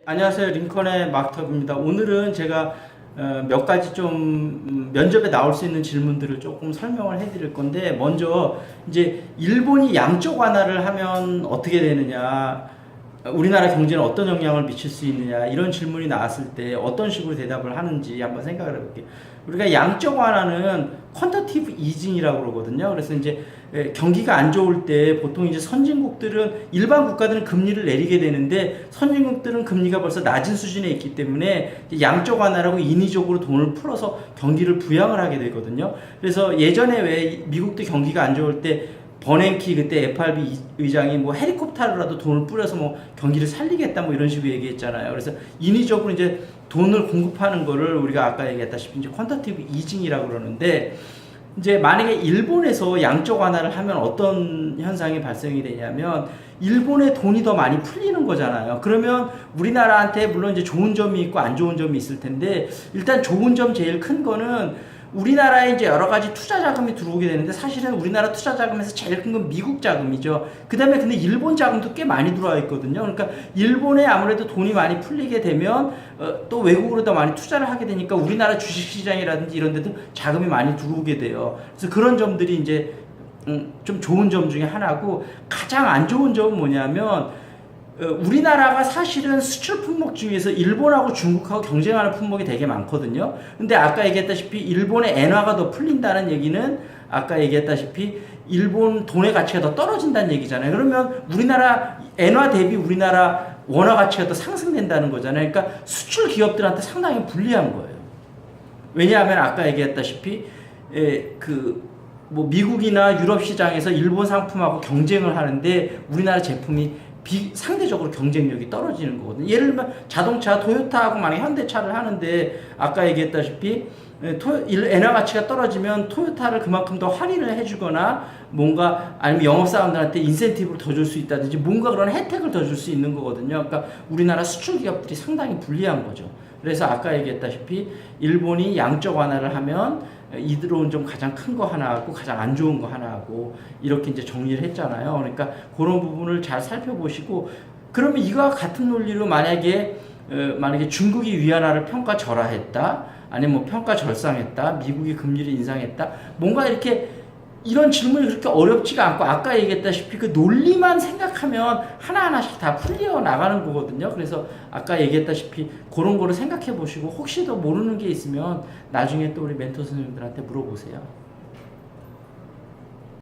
안녕하세요. 링컨의 마크터입니다. 오늘은 제가 몇 가지 좀 면접에 나올 수 있는 질문들을 조금 설명을 해드릴 건데, 먼저 이제 일본이 양적 완화를 하면 어떻게 되느냐, 우리나라 경제는 어떤 영향을 미칠 수 있느냐, 이런 질문이 나왔을 때 어떤 식으로 대답을 하는지 한번 생각을 해볼게요. 우리가 양적 완화는 퀀터티브 이징이라고 그러거든요. 그래서 이제 경기가 안 좋을 때 보통 이제 선진국들은, 일반 국가들은 금리를 내리게 되는데 선진국들은 금리가 벌써 낮은 수준에 있기 때문에 양적 완화라고 인위적으로 돈을 풀어서 경기를 부양을 하게 되거든요. 그래서 예전에 왜 미국도 경기가 안 좋을 때 버냉키 그때 FRB 의장이 뭐 헬리콥터로라도 돈을 뿌려서 뭐 경기를 살리겠다 뭐 이런 식으로 얘기했잖아요. 그래서 인위적으로 이제 돈을 공급하는 거를 우리가 아까 얘기했다시피 이제 퀀터티브 이징이라고 그러는데, 이제 만약에 일본에서 양적 완화를 하면 어떤 현상이 발생이 되냐면, 일본의 돈이 더 많이 풀리는 거잖아요. 그러면 우리나라한테 물론 이제 좋은 점이 있고 안 좋은 점이 있을 텐데, 일단 좋은 점 제일 큰 거는 우리나라에 이제 여러 가지 투자 자금이 들어오게 되는데, 사실은 우리나라 투자 자금에서 제일 큰 건 미국 자금이죠. 그 다음에 근데 일본 자금도 꽤 많이 들어와 있거든요. 그러니까 일본에 아무래도 돈이 많이 풀리게 되면 또 외국으로 더 많이 투자를 하게 되니까 우리나라 주식시장이라든지 이런 데도 자금이 많이 들어오게 돼요. 그래서 그런 점들이 이제 좀 좋은 점 중에 하나고, 가장 안 좋은 점은 뭐냐면, 우리나라가 사실은 수출 품목 중에서 일본하고 중국하고 경쟁하는 품목이 되게 많거든요. 근데 아까 얘기했다시피 일본의 엔화가 더 풀린다는 얘기는, 아까 얘기했다시피 일본 돈의 가치가 더 떨어진다는 얘기잖아요. 그러면 우리나라 엔화 대비 우리나라 원화 가치가 더 상승된다는 거잖아요. 그러니까 수출 기업들한테 상당히 불리한 거예요. 왜냐하면 아까 얘기했다시피 뭐 미국이나 유럽 시장에서 일본 상품하고 경쟁을 하는데 우리나라 제품이 상대적으로 경쟁력이 떨어지는 거거든요. 예를 들면 자동차, 토요타하고 만약 현대차를 하는데, 아까 얘기했다시피 엔화 가치가 떨어지면 토요타를 그만큼 더 할인을 해주거나, 뭔가 아니면 영업사원들한테 인센티브를 더 줄 수 있다든지 뭔가 그런 혜택을 더 줄 수 있는 거거든요. 그러니까 우리나라 수출 기업들이 상당히 불리한 거죠. 그래서 아까 얘기했다시피 일본이 양적 완화를 하면 이 들어온 점 가장 큰 거 하나하고 가장 안 좋은 거 하나하고 이렇게 이제 정리를 했잖아요. 그러니까 그런 부분을 잘 살펴보시고, 그러면 이와 같은 논리로 만약에 중국이 위안화를 평가 절하했다, 아니면 뭐 평가 절상했다, 미국이 금리를 인상했다, 뭔가 이렇게 이런 질문이 그렇게 어렵지가 않고, 아까 얘기했다시피 그 논리만 생각하면 하나하나씩 다 풀려 나가는 거거든요. 그래서 아까 얘기했다시피 그런 거를 생각해 보시고, 혹시 더 모르는 게 있으면 나중에 또 우리 멘토 선생님들한테 물어보세요.